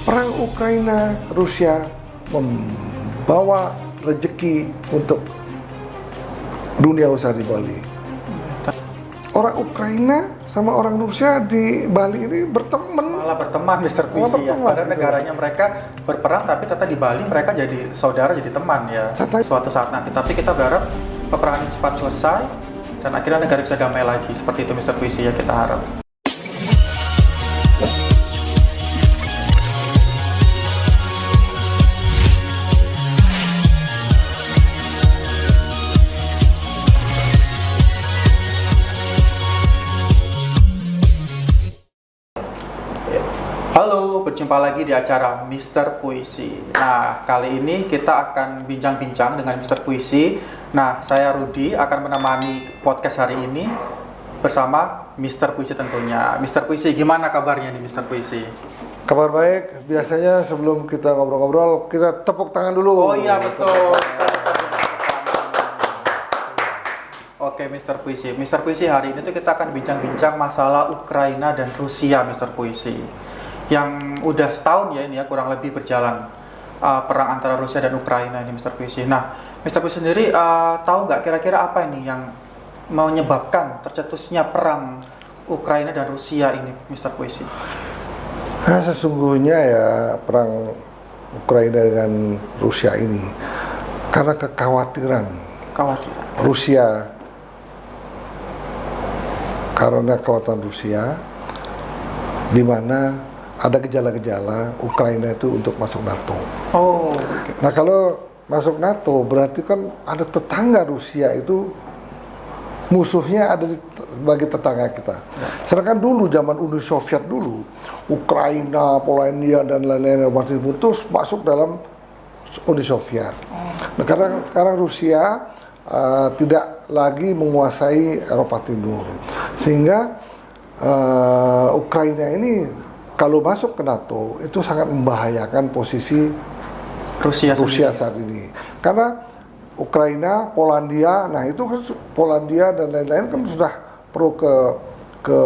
perang Ukraina Rusia membawa rezeki untuk dunia usaha di Bali. Orang Ukraina sama orang Rusia di Bali ini berteman. Malah berteman, Mr. Puisi ya. Padahal negaranya mereka berperang, tapi ternyata di Bali mereka jadi saudara, jadi teman ya. Suatu saat nanti. Tapi kita berharap peperangan ini cepat selesai dan akhirnya negara bisa damai lagi. Seperti itu Mr. Puisi ya, kita harap. Halo, berjumpa lagi di acara Mr. Puisi. Nah, kali ini kita akan bincang-bincang dengan Mr. Puisi. Nah, saya Rudi akan menemani podcast hari ini bersama Mr. Puisi tentunya. Mr. Puisi, gimana kabarnya nih Mr. Puisi? Kabar baik. Biasanya sebelum kita ngobrol-ngobrol, kita tepuk tangan dulu. Oh iya, betul. Oke, Mr. Puisi. Mr. Puisi, hari ini tuh kita akan bincang-bincang masalah Ukraina dan Rusia, Mr. Puisi. Yang udah setahun ya ini ya kurang lebih berjalan perang antara Rusia dan Ukraina ini Mr. Puisi. Nah, Mr. Puisi sendiri tahu nggak kira-kira apa ini yang menyebabkan tercetusnya perang Ukraina dan Rusia ini Mr. Puisi? Nah, sesungguhnya ya perang Ukraina dengan Rusia ini karena kekhawatiran Rusia, karena kekhawatiran Rusia di mana ada gejala-gejala Ukraina itu untuk masuk NATO. Oh, okay. Nah kalau masuk NATO berarti kan ada tetangga Rusia itu musuhnya ada bagi tetangga kita. Sedangkan dulu zaman Uni Soviet dulu, Ukraina, Polandia dan lain-lain masih putus masuk dalam Uni Soviet. Nah karena sekarang Rusia tidak lagi menguasai Eropa Timur, sehingga Ukraina ini kalau masuk ke NATO itu sangat membahayakan posisi Rusia saat ini. Karena Ukraina, Polandia, nah itu kan Polandia dan lain-lain kan sudah pro ke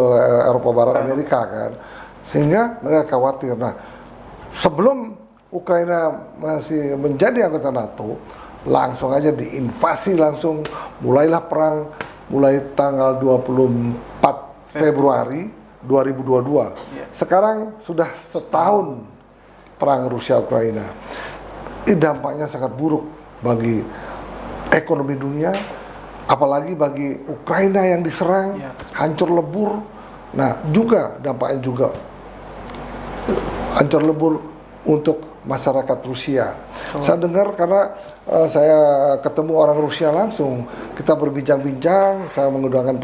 Eropa Barat Amerika kan. Sehingga mereka khawatir. Nah, sebelum Ukraina masih menjadi anggota NATO, langsung aja diinvasi langsung, mulailah perang mulai tanggal 24 Februari 2022. Sekarang sudah setahun perang Rusia-Ukraina. Ini dampaknya sangat buruk bagi ekonomi dunia, apalagi bagi Ukraina yang diserang, hancur lebur. Nah, juga dampaknya juga hancur lebur untuk masyarakat Rusia. Saya dengar karena saya ketemu orang Rusia langsung, kita berbincang-bincang, saya menggunakan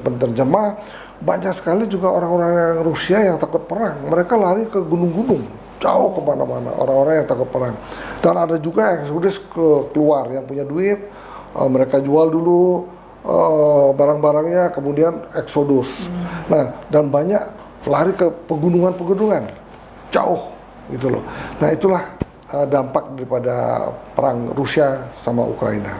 penterjemah. Banyak sekali juga orang-orang Rusia yang takut perang. Mereka lari ke gunung-gunung, jauh kemana-mana, orang-orang yang takut perang. Dan ada juga yang sudah keluar, yang punya duit, mereka jual dulu barang-barangnya, kemudian eksodus. Nah, dan banyak lari ke pegunungan-pegunungan, jauh gitu loh. Nah, itulah dampak daripada perang Rusia sama Ukraina.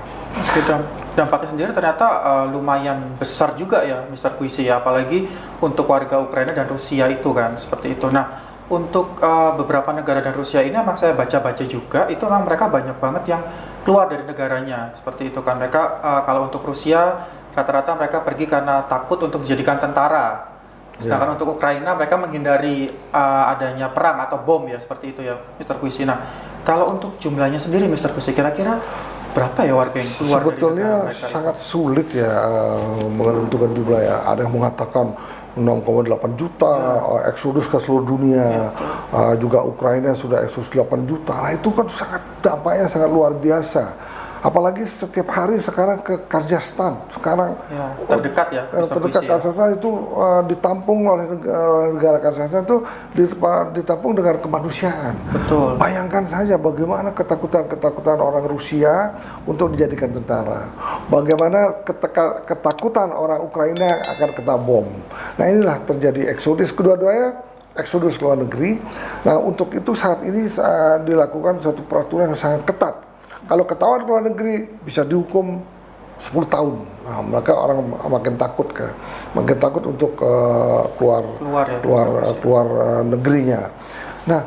Dampaknya sendiri ternyata lumayan besar juga ya Mr. Puisi ya, apalagi untuk warga Ukraina dan Rusia itu kan, seperti itu. Nah, untuk beberapa negara dan Rusia ini memang saya baca-baca juga, itu memang mereka banyak banget yang keluar dari negaranya, seperti itu kan. Mereka kalau untuk Rusia rata-rata mereka pergi karena takut untuk dijadikan tentara. Sedangkan untuk Ukraina mereka menghindari adanya perang atau bom ya, seperti itu ya Mr. Puisi. Nah, kalau untuk jumlahnya sendiri Mr. Puisi, kira-kira berapa ya warga yang keluar sebetulnya dari negara mereka? Sangat sulit ya menentukan jumlah ya. Ada yang mengatakan 6,8 juta, eksodus ke seluruh dunia, juga Ukraina sudah eksodus 8 juta. Nah itu kan sangat dampaknya sangat luar biasa. Apalagi setiap hari sekarang ke Kazakhstan, sekarang terdekat ya, terdekat Kazakhstan itu ditampung oleh negara Kazakhstan itu ditampung dengan kemanusiaan. Betul. Bayangkan saja bagaimana ketakutan orang Rusia untuk dijadikan tentara, bagaimana ketakutan orang Ukraina akan kena bom. Nah inilah terjadi eksodus kedua-duanya. Eksodus ke luar negeri. Nah untuk itu saat ini dilakukan suatu peraturan yang sangat ketat. Kalau ketahuan ke luar negeri bisa dihukum 10 tahun. Nah, mereka orang makin takut untuk keluar negerinya. Nah,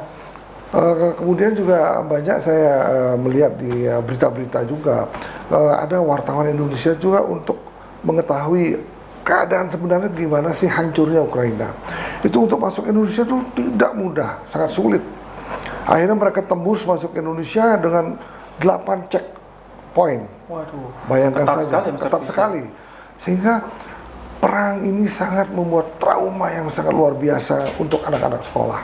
Kemudian juga banyak saya melihat di berita-berita juga ada wartawan Indonesia juga untuk mengetahui keadaan sebenarnya gimana sih hancurnya Ukraina. Itu untuk masuk Indonesia itu tidak mudah, sangat sulit. Akhirnya mereka tembus masuk Indonesia dengan 8 checkpoint. Waduh, Bayangkan ketat saja, sekali, Mr. ketat Visi. sekali. Sehingga perang ini sangat membuat trauma yang sangat luar biasa untuk anak-anak sekolah.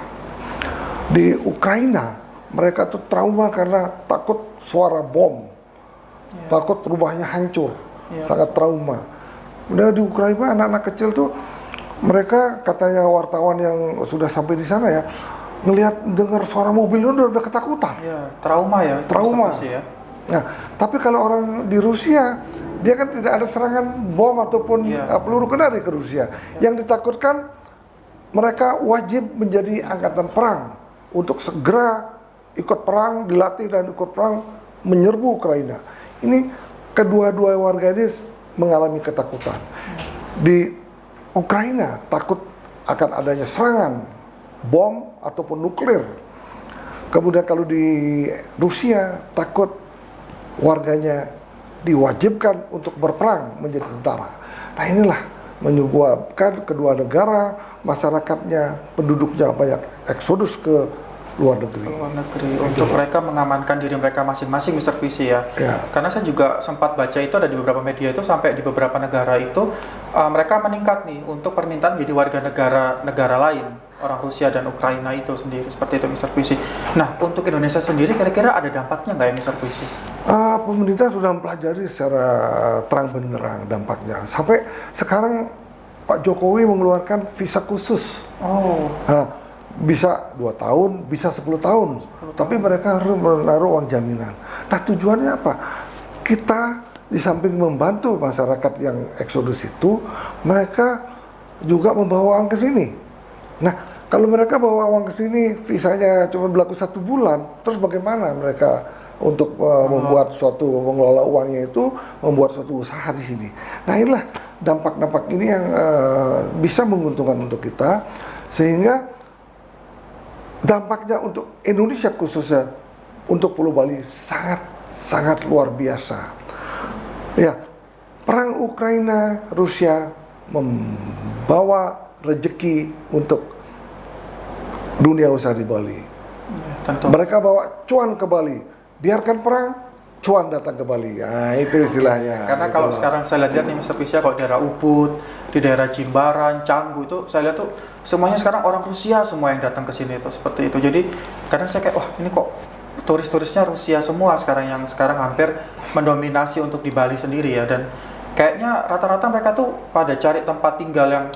Di Ukraina, mereka tuh trauma karena takut suara bom, takut rumahnya hancur, sangat trauma. Udah di Ukraina anak-anak kecil tuh, mereka katanya wartawan yang sudah sampai di sana ya, ngelihat dengar suara mobil itu udah ketakutan. Ya, trauma ya, itu, Trauma. Mr. Visi ya. Nah, tapi kalau orang di Rusia, dia kan tidak ada serangan bom ataupun peluru kendali ke Rusia. Yang ditakutkan mereka wajib menjadi angkatan perang untuk segera ikut perang, dilatih dan ikut perang menyerbu Ukraina. Ini kedua-dua warga ini mengalami ketakutan. Di Ukraina takut akan adanya serangan bom ataupun nuklir. Kemudian kalau di Rusia takut warganya diwajibkan untuk berperang menjadi tentara. Nah inilah menyebabkan kedua negara, masyarakatnya, penduduknya banyak eksodus ke luar negeri. Luar negeri untuk mereka mengamankan diri mereka masing-masing, Mr. Visi ya. Karena saya juga sempat baca itu ada di beberapa media itu sampai di beberapa negara itu mereka meningkat nih untuk permintaan menjadi warga negara lain, orang Rusia dan Ukraina itu sendiri, seperti itu Mr. Visi. Nah untuk Indonesia sendiri kira-kira ada dampaknya nggak ya Mr. Visi? Pemerintah sudah mempelajari secara terang benderang dampaknya. Sampai sekarang Pak Jokowi mengeluarkan visa khusus. Bisa 2 tahun, bisa 10 tahun. Tapi mereka harus menaruh uang jaminan. Nah tujuannya apa? Kita di samping membantu masyarakat yang eksodus itu, mereka juga membawa uang ke sini. Nah kalau mereka bawa uang ke sini, visanya cuma berlaku 1 bulan, terus bagaimana mereka untuk membuat mengelola uangnya itu, membuat suatu usaha di sini. Nah inilah dampak-dampak ini yang bisa menguntungkan untuk kita, sehingga dampaknya untuk Indonesia khususnya untuk Pulau Bali sangat luar biasa. Ya, perang Ukraina Rusia membawa rezeki untuk dunia usaha di Bali. Tentu. Mereka bawa cuan ke Bali. Biarkan perang, cuan datang ke Bali. Nah, itu istilahnya. Karena kalau sekarang saya lihat nih Mr. Visi, kalau daerah Ubud, di daerah Jimbaran, Canggu itu saya lihat tuh semuanya sekarang orang Rusia semua yang datang ke sini itu seperti itu. Jadi kadang saya kayak wah ini kok turis-turisnya Rusia semua sekarang yang sekarang hampir mendominasi untuk di Bali sendiri ya, dan kayaknya rata-rata mereka tuh pada cari tempat tinggal yang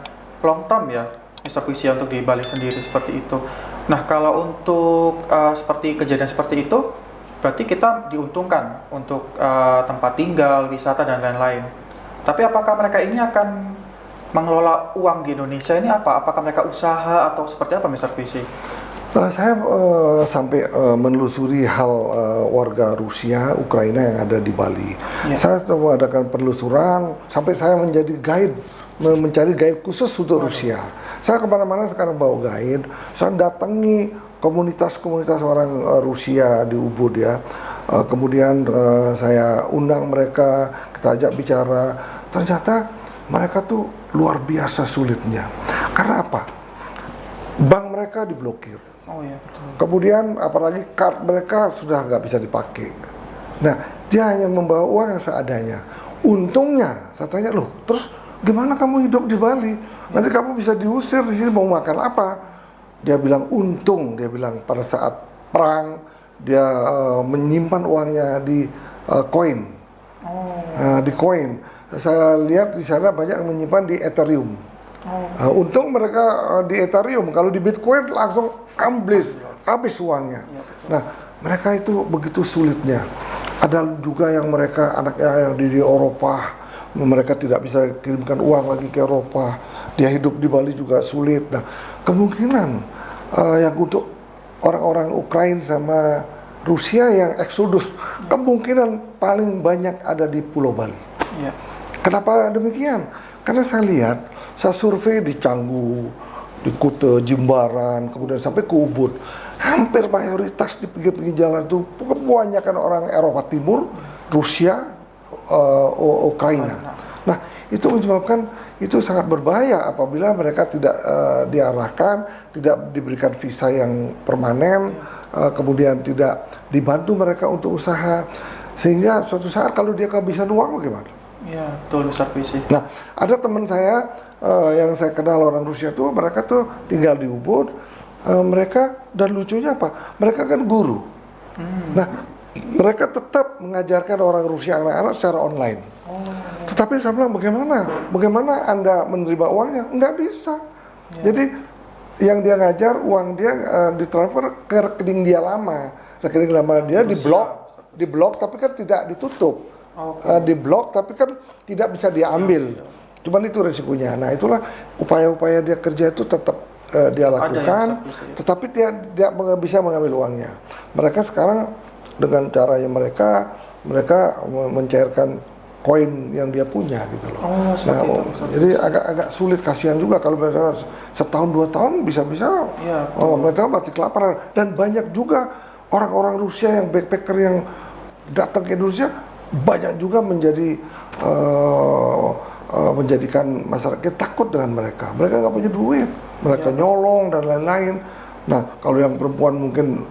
long term ya Mr. Visi untuk di Bali sendiri seperti itu. Nah kalau untuk seperti kejadian seperti itu berarti kita diuntungkan untuk tempat tinggal, wisata dan lain-lain. Tapi apakah mereka ini akan mengelola uang di Indonesia ini apa? Apakah mereka usaha atau seperti apa Mr. Visi? Saya sampai menelusuri hal warga Rusia, Ukraina yang ada di Bali. Saya mengadakan penelusuran sampai saya menjadi guide, mencari guide khusus untuk Rusia. Saya kemana-mana sekarang bawa guide. Saya datangi komunitas-komunitas orang Rusia di Ubud ya. Kemudian saya undang mereka, kita ajak bicara. Ternyata mereka tuh luar biasa sulitnya. Karena apa? Bank mereka diblokir. Oh iya betul. Kemudian apalagi kartu mereka sudah nggak bisa dipakai. Nah, dia hanya membawa uang yang seadanya. Untungnya, saya tanya, loh, terus gimana kamu hidup di Bali? Nanti kamu bisa diusir di sini, mau makan apa? Dia bilang untung, dia bilang pada saat perang dia menyimpan uangnya di koin, di koin. Saya lihat di sana banyak yang menyimpan di Ethereum. Untung mereka di Ethereum, kalau di Bitcoin langsung habis uangnya. Nah, mereka itu begitu sulitnya. Ada juga yang mereka anaknya yang di Eropa, mereka tidak bisa kirimkan uang lagi ke Eropa. Dia hidup di Bali juga sulit. Nah, kemungkinan yang untuk orang-orang Ukraina sama Rusia yang eksodus, kemungkinan paling banyak ada di Pulau Bali. Kenapa demikian? Karena saya lihat, saya survei di Canggu, di Kuta, Jimbaran, kemudian sampai ke Ubud. hampir mayoritas di pinggir-pinggir jalan itu kebanyakan orang Eropa Timur, Rusia, Ukraina. Nah, itu menyebabkan itu sangat berbahaya apabila mereka tidak diarahkan, tidak diberikan visa yang permanen, kemudian tidak dibantu mereka untuk usaha, sehingga suatu saat kalau dia kehabisan uang bagaimana? Iya, betul Mr. Puisi. Nah, ada teman saya yang saya kenal orang Rusia tuh, mereka tuh tinggal di Ubud, mereka, dan lucunya apa? Mereka kan guru. Nah, mereka tetap mengajarkan orang Rusia anak-anak secara online. Tetapi saya bilang bagaimana Anda menerima uangnya? Nggak bisa. Jadi yang dia ngajar, uang dia ditransfer ke rekening dia lama. Rekening lama dia diblok tapi kan tidak ditutup. Diblok tapi kan tidak bisa diambil. Cuman itu resikonya. Nah, itulah upaya-upaya dia kerja itu tetap dia lakukan, tetapi tidak bisa mengambil uangnya. Mereka sekarang dengan caranya mereka mencairkan koin yang dia punya gitu loh. Jadi agak sulit, kasihan juga kalau misalnya setahun 2 tahun bisa-bisa mereka mati kelaparan. Dan banyak juga orang-orang Rusia yang backpacker yang datang ke Indonesia, banyak juga menjadikan masyarakat takut dengan mereka. Mereka nggak punya duit, mereka nyolong dan lain-lain. Nah, kalau yang perempuan mungkin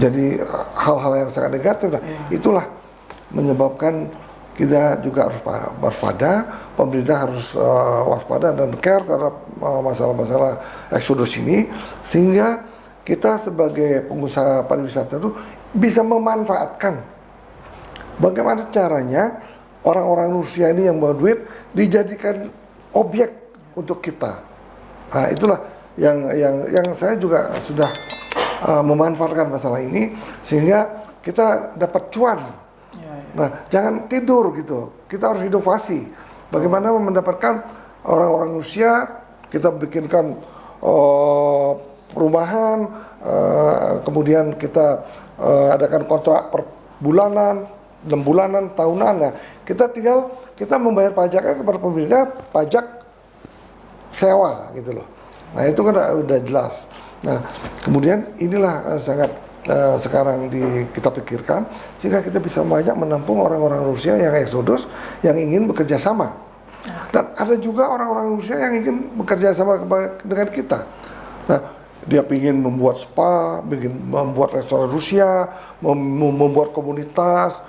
jadi hal-hal yang sangat negatif. Nah, itulah menyebabkan kita juga harus waspada, pemerintah harus waspada dan care terhadap masalah-masalah eksodus ini, sehingga kita sebagai pengusaha pariwisata itu bisa memanfaatkan bagaimana caranya orang-orang Rusia ini yang bawa duit dijadikan objek untuk kita. Nah, itulah yang saya juga sudah memanfaatkan masalah ini sehingga kita dapat cuan. Nah, jangan tidur gitu. Kita harus inovasi. Bagaimana mendapatkan orang-orang Rusia, kita bikinkan perumahan, kemudian kita adakan kontrak per bulanan, 6 bulanan, tahunan. Nah, kita membayar pajaknya kepada pemerintah, pajak sewa gitu loh. Nah, itu kan udah jelas. Nah, kemudian inilah sangat sekarang kita pikirkan sehingga kita bisa banyak menampung orang-orang Rusia yang eksodus yang ingin bekerja sama. Dan ada juga orang-orang Rusia yang ingin bekerja sama dengan kita. Nah, dia ingin membuat spa, ingin membuat restoran Rusia, membuat komunitas,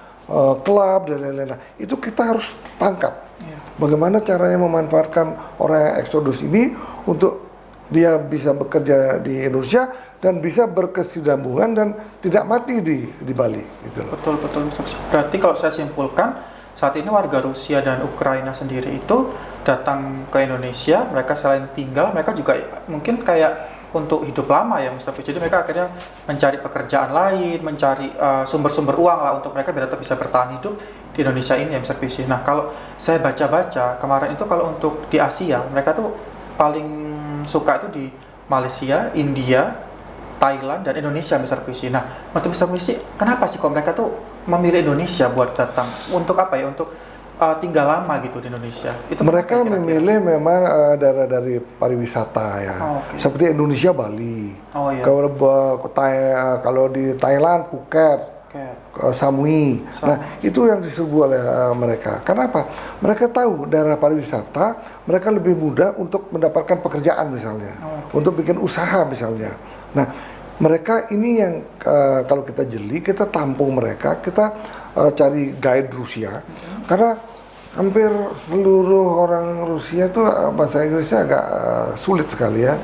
klub dan lain-lain. Itu kita harus tangkap. Bagaimana caranya memanfaatkan orang yang eksodus ini untuk dia bisa bekerja di Indonesia dan bisa berkesinambungan dan tidak mati di Bali gitu loh. Betul Mr. Berarti kalau saya simpulkan, saat ini warga Rusia dan Ukraina sendiri itu datang ke Indonesia, mereka selain tinggal, mereka juga mungkin kayak untuk hidup lama ya Mr. Puisi. Jadi mereka akhirnya mencari pekerjaan lain, mencari sumber-sumber uang lah untuk mereka biar tetap bisa bertahan hidup di Indonesia ini ya Mr. Puisi. Nah, kalau saya baca-baca kemarin itu kalau untuk di Asia, mereka tuh paling suka itu di Malaysia, India, Thailand, dan Indonesia Mr. Puisi. Nah, menurut Mr. Puisi, kenapa sih kok mereka tuh memilih Indonesia buat datang? Untuk apa ya? Untuk tinggal lama gitu di Indonesia. Itu mereka memilih memang daerah dari pariwisata ya. Seperti Indonesia, Bali. Kalau di Thailand, Phuket, Samui. Nah, itu yang diserbu oleh mereka. Kenapa? Mereka tahu daerah pariwisata, mereka lebih mudah untuk mendapatkan pekerjaan misalnya, untuk bikin usaha misalnya. Nah, mereka ini yang kalau kita jeli, kita tampung mereka, kita cari guide Rusia, karena hampir seluruh orang Rusia itu bahasa Inggrisnya agak sulit sekali ya,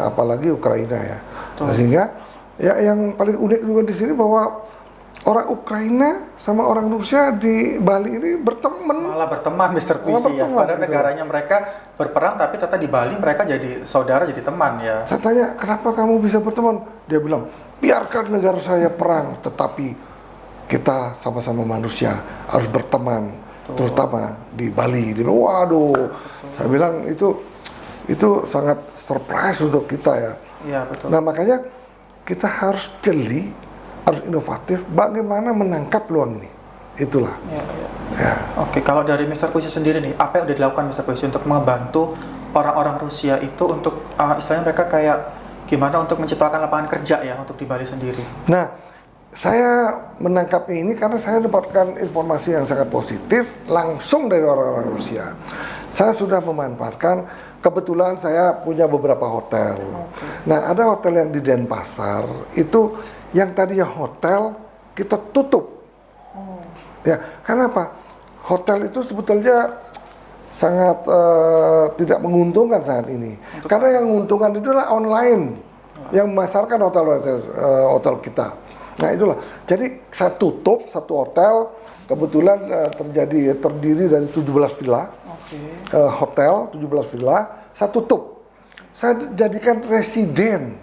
apalagi Ukraina ya. Sehingga ya yang paling unik juga di sini bahwa orang Ukraina sama orang Rusia di Bali ini malah berteman Mr. Puisi ya. Padahal gitu. Negaranya mereka berperang tapi ternyata di Bali mereka jadi saudara, jadi teman ya. Saya tanya, kenapa kamu bisa berteman? Dia bilang, biarkan negara saya perang, tetapi kita sama-sama manusia harus berteman, terutama di Bali. Dia bilang, waduh, saya bilang itu sangat surprise untuk kita ya. Iya, betul. Nah, makanya kita harus jeli, harus inovatif, bagaimana menangkap peluang ini. Itulah. Ya. Oke, kalau dari Mr. Puisi sendiri nih, apa yang udah dilakukan Mr. Puisi untuk membantu orang-orang Rusia itu untuk istilahnya mereka kayak gimana untuk menciptakan lapangan kerja ya untuk di Bali sendiri. Nah, saya menangkap ini karena saya dapatkan informasi yang sangat positif langsung dari orang-orang Rusia. Saya sudah memanfaatkan, kebetulan saya punya beberapa hotel. Nah, ada hotel yang di Denpasar, itu yang tadinya hotel, kita tutup. Ya, karena apa? Hotel itu sebetulnya sangat tidak menguntungkan saat ini. Karena yang menguntungkan itu adalah online yang memasarkan hotel kita. Nah itulah. Jadi saya tutup satu hotel, kebetulan terdiri dari 17 villa, hotel 17 villa, saya tutup. Saya jadikan residen.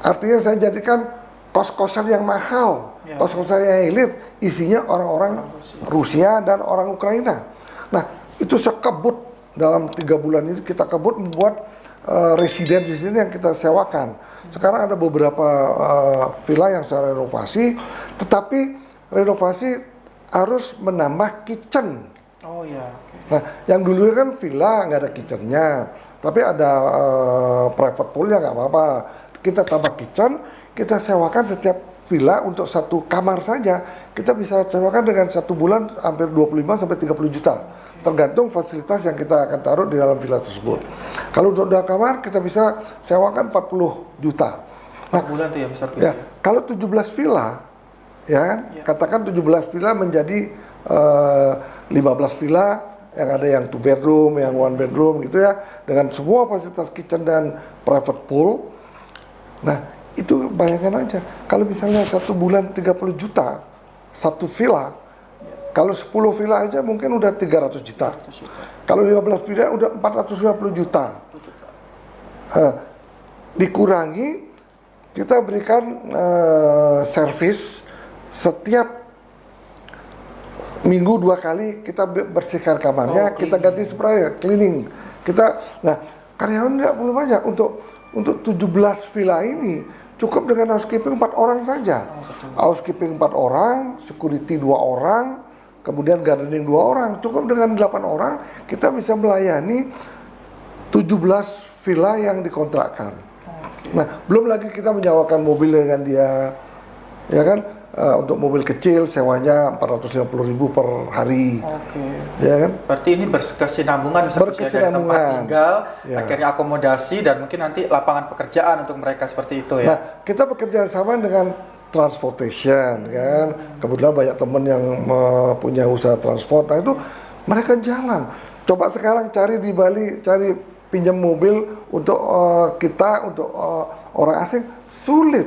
Artinya saya jadikan kos-kosan yang mahal, kos-kosan yang elit, isinya orang-orang Rusia dan orang Ukraina. Nah itu saya kebut dalam 3 bulan ini, kita kebut membuat residen di sini yang kita sewakan. Sekarang ada beberapa villa yang saya renovasi, tetapi renovasi harus menambah kitchen. Oh ya. Nah, yang dulu kan villa nggak ada kitchennya, tapi ada private poolnya nggak apa-apa. Kita tambah kitchen, kita sewakan setiap villa untuk satu kamar saja. Kita bisa sewakan dengan 1 bulan hampir 25 sampai 30 juta. Tergantung fasilitas yang kita akan taruh di dalam villa tersebut. Kalau untuk 2 kamar kita bisa sewakan 40 juta. Nah, bulan tuh ya besar. Ya, kalau 17 villa, ya kan? Katakan 17 villa menjadi 15 villa yang ada yang 2 bedroom, yang 1 bedroom gitu ya, dengan semua fasilitas kitchen dan private pool. Nah, itu bayangkan aja, kalau misalnya 1 bulan 30 juta, 1 villa, kalau 10 villa aja mungkin udah 300 juta. Kalau 15 villa udah 450 juta. Dikurangi, kita berikan servis setiap minggu 2 kali kita bersihkan kamarnya, kita ganti spray, cleaning. Nah karyawan tidak perlu banyak untuk 17 villa ini. Cukup dengan housekeeping 4 orang saja. Housekeeping 4 orang, security 2 orang, kemudian gardening 2 orang. Cukup dengan 8 orang, kita bisa melayani 17 villa yang dikontrakkan. Nah, belum lagi kita menyewakan mobil dengan dia, ya kan? Untuk mobil kecil, sewanya 450.000 per hari. Ya kan? Berarti ini berkesinambungan, dari tempat tinggal, akhirnya akomodasi, dan mungkin nanti lapangan pekerjaan untuk mereka seperti itu ya. Nah, kita bekerja sama dengan transportation, kan? Kebetulan banyak teman yang punya usaha transport, nah itu mereka jalan. Coba sekarang cari di Bali, cari pinjam mobil untuk untuk orang asing, sulit.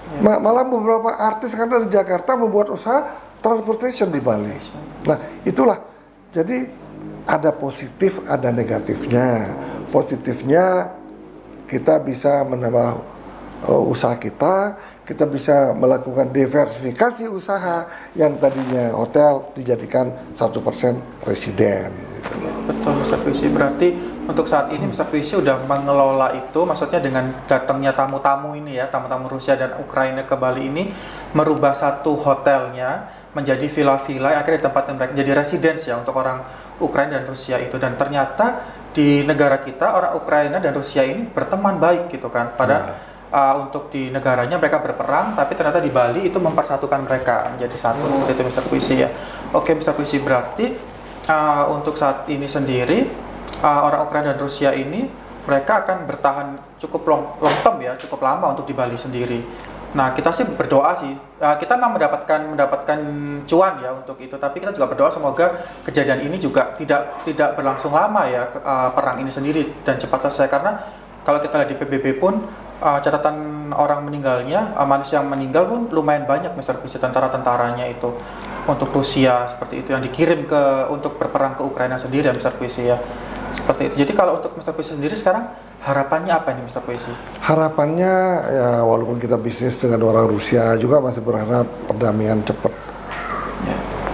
Ya. Malah beberapa artis kan dari Jakarta membuat usaha transportation di Bali. Nah, itulah. Jadi ada positif, ada negatifnya. Positifnya kita bisa menambah usaha kita bisa melakukan diversifikasi usaha yang tadinya hotel dijadikan 100% residen. Gitu. Betul, Mr. Puisi. Berarti untuk saat ini Mr. Puisi udah mengelola itu, maksudnya dengan datangnya tamu-tamu ini ya, tamu-tamu Rusia dan Ukraina ke Bali ini, merubah satu hotelnya menjadi villa-villa yang akhirnya ditempatin mereka menjadi residence ya untuk orang Ukraina dan Rusia itu. Dan ternyata di negara kita orang Ukraina dan Rusia ini berteman baik gitu kan. Untuk di negaranya mereka berperang, tapi ternyata di Bali itu mempersatukan mereka menjadi satu. Seperti itu Mr. Puisi ya. Oke Mr. Puisi, berarti untuk saat ini sendiri orang Ukraina dan Rusia ini mereka akan bertahan cukup long term ya, cukup lama untuk di Bali sendiri. Nah, kita sih berdoa sih, kita memang mendapatkan cuan ya untuk itu, tapi kita juga berdoa semoga kejadian ini juga tidak berlangsung lama ya, perang ini sendiri, dan cepat selesai. Karena kalau kita lihat di PBB pun catatan orang meninggalnya, manusia yang meninggal pun lumayan banyak Mr. Puisi, tentara-tentaranya itu untuk Rusia seperti itu yang dikirim untuk berperang ke Ukraina sendiri ya Mr. Puisi ya. Seperti itu. Jadi kalau untuk Mr. Puisi sendiri sekarang harapannya apa nih Mr. Puisi? Harapannya ya, walaupun kita bisnis dengan orang Rusia juga masih berharap perdamaian cepat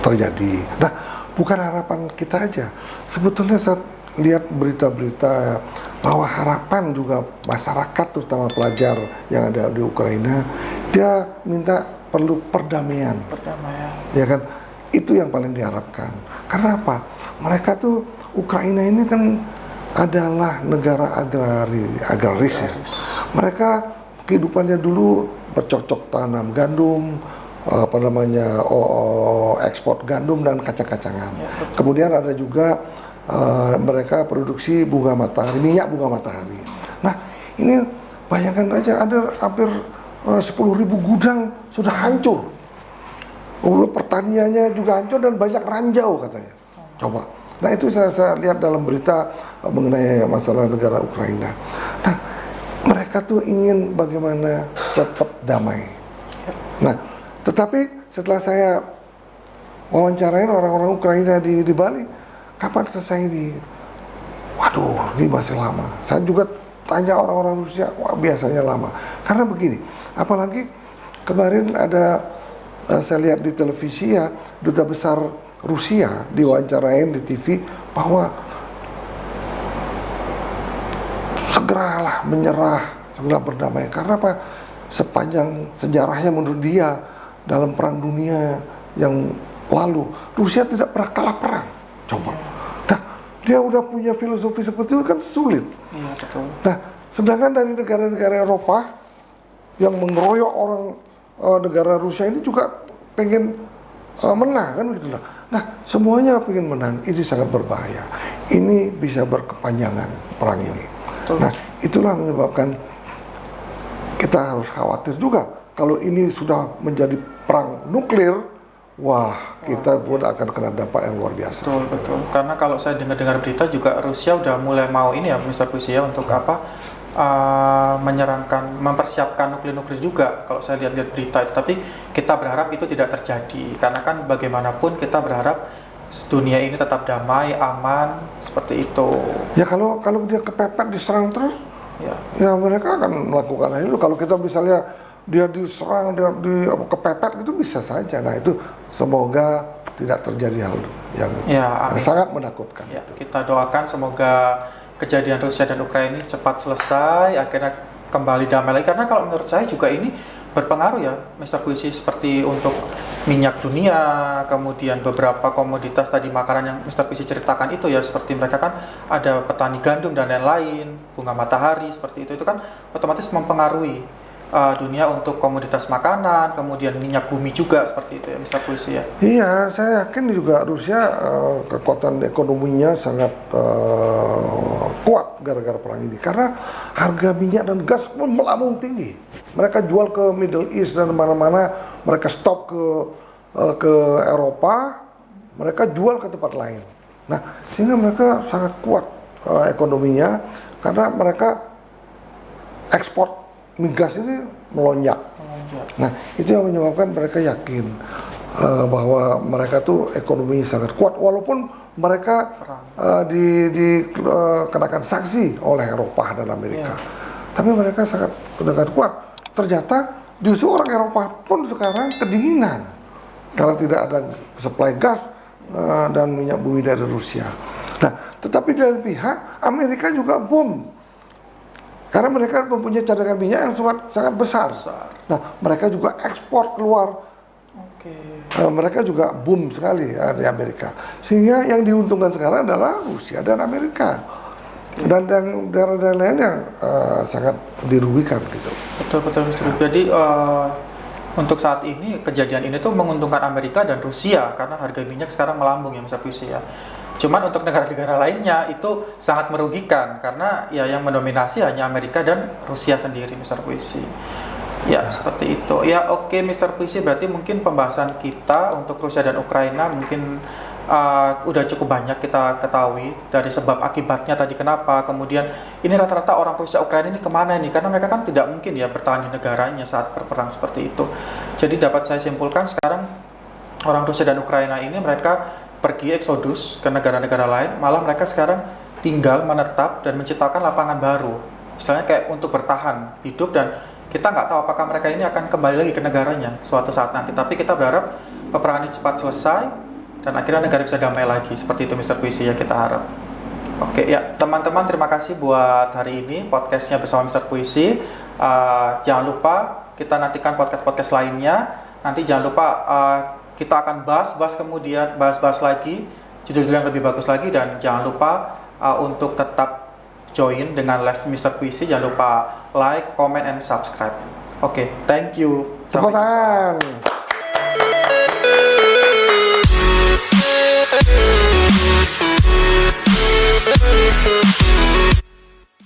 terjadi. Nah, bukan harapan kita aja. Sebetulnya saya lihat berita-berita bahwa harapan juga masyarakat, terutama pelajar yang ada di Ukraina, dia minta perlu perdamaian. Ya kan? Itu yang paling diharapkan. Karena apa? Mereka tuh Ukraina ini kan adalah negara agraris ya. Mereka kehidupannya dulu bercocok tanam gandum, ekspor gandum dan kacang-kacangan. Kemudian ada juga mereka produksi bunga matahari, minyak bunga matahari. Nah, ini bayangkan aja ada hampir 10.000 gudang sudah hancur. Pertaniannya juga hancur dan banyak ranjau katanya. Coba. Nah, itu saya lihat dalam berita mengenai masalah negara Ukraina. Nah, mereka tuh ingin bagaimana cepat damai. Nah, tetapi setelah saya wawancarain orang-orang Ukraina di Bali, kapan selesai ini? Waduh, ini masih lama. Saya juga tanya orang-orang Rusia, wah biasanya lama. Karena begini, apalagi kemarin ada, saya lihat di televisi ya, duta besar Rusia diwawancarain di TV bahwa segeralah menyerah, segera berdamai. Karena apa? Sepanjang sejarahnya menurut dia dalam perang dunia yang lalu, Rusia tidak pernah kalah perang. Coba. Nah, dia udah punya filosofi seperti itu kan sulit. Iya, betul. Nah, sedangkan dari negara-negara Eropa yang mengeroyok orang negara Rusia ini juga pengen menang kan begitu lah. Nah, semuanya pengen menang, ini sangat berbahaya. Ini bisa berkepanjangan perang ini. Betul. Nah, itulah menyebabkan kita harus khawatir juga kalau ini sudah menjadi perang nuklir. Wah, kita pun akan kena dampak yang luar biasa. Betul, betul. Karena kalau saya dengar berita juga Rusia udah mulai mau ini ya, Mr. Puisi ya, untuk apa? Mempersiapkan nuklir juga kalau saya lihat-lihat berita itu. Tapi kita berharap itu tidak terjadi, karena kan bagaimanapun kita berharap dunia ini tetap damai, aman, seperti itu. Ya kalau dia kepepet diserang terus, ya mereka akan melakukan hal itu. Kalau kita misalnya dia diserang, dia kepepet itu bisa saja. Nah, itu semoga tidak terjadi hal yang sangat menakutkan. Ya, kita doakan semoga kejadian Rusia dan Ukraina ini cepat selesai, akhirnya kembali damai lagi. Karena kalau menurut saya juga ini berpengaruh ya, Mr. Puisi, seperti untuk minyak dunia, kemudian beberapa komoditas tadi makanan yang Mr. Puisi ceritakan itu ya, seperti mereka kan ada petani gandum dan lain-lain, bunga matahari seperti itu kan otomatis mempengaruhi dunia untuk komoditas makanan, kemudian minyak bumi juga seperti itu ya, Mr. Puisi ya. Iya, saya yakin juga Rusia kekuatan ekonominya sangat kuat gara-gara perang ini. Karena harga minyak dan gas pun melambung tinggi. Mereka jual ke Middle East dan mana-mana, mereka stop ke Eropa, mereka jual ke tempat lain. Nah, sehingga mereka sangat kuat ekonominya karena mereka ekspor migas ini melonjak. Nah, itu yang menyebabkan mereka yakin bahwa mereka tuh ekonominya sangat kuat, walaupun mereka dikenakan sanksi oleh Eropa dan Amerika. Tapi mereka sangat kuat. Ternyata justru orang Eropa pun sekarang kedinginan karena tidak ada supply gas dan minyak bumi dari Rusia. Nah, tetapi di lain pihak Amerika juga boom. Karena mereka mempunyai cadangan minyak yang sangat besar. Nah, mereka juga ekspor keluar. Mereka juga boom sekali di Amerika. Sehingga yang diuntungkan sekarang adalah Rusia dan Amerika. Dan daerah-daerah lain yang sangat dirugikan gitu. Betul. Jadi untuk saat ini kejadian ini tuh menguntungkan Amerika dan Rusia karena harga minyak sekarang melambung ya, Mr. Puisi ya. Cuman untuk negara-negara lainnya itu sangat merugikan karena ya yang mendominasi hanya Amerika dan Rusia sendiri, Mr. Puisi. Ya, seperti itu. Ya, oke, Mr. Puisi, berarti mungkin pembahasan kita untuk Rusia dan Ukraina mungkin udah cukup banyak kita ketahui dari sebab akibatnya tadi kenapa. Kemudian ini rata-rata orang Rusia Ukraina ini kemana nih? Karena mereka kan tidak mungkin ya bertahan di negaranya saat berperang seperti itu. Jadi dapat saya simpulkan sekarang orang Rusia dan Ukraina ini mereka pergi eksodus ke negara-negara lain, malah mereka sekarang tinggal menetap dan menciptakan lapangan baru, istilahnya kayak untuk bertahan hidup, dan kita nggak tahu apakah mereka ini akan kembali lagi ke negaranya suatu saat nanti. Tapi kita berharap peperangan ini cepat selesai dan akhirnya negara bisa damai lagi, seperti itu Mr. Puisi ya, kita harap. Oke ya teman-teman, terima kasih buat hari ini podcastnya bersama Mr. Puisi. Jangan lupa kita nantikan podcast-podcast lainnya. Nanti jangan lupa kita akan bahas lagi judul-judul yang lebih bagus lagi, dan jangan lupa untuk tetap join dengan live Mr. Puisi. Jangan lupa like, comment, and subscribe. Oke, thank you. Tepuk tangan.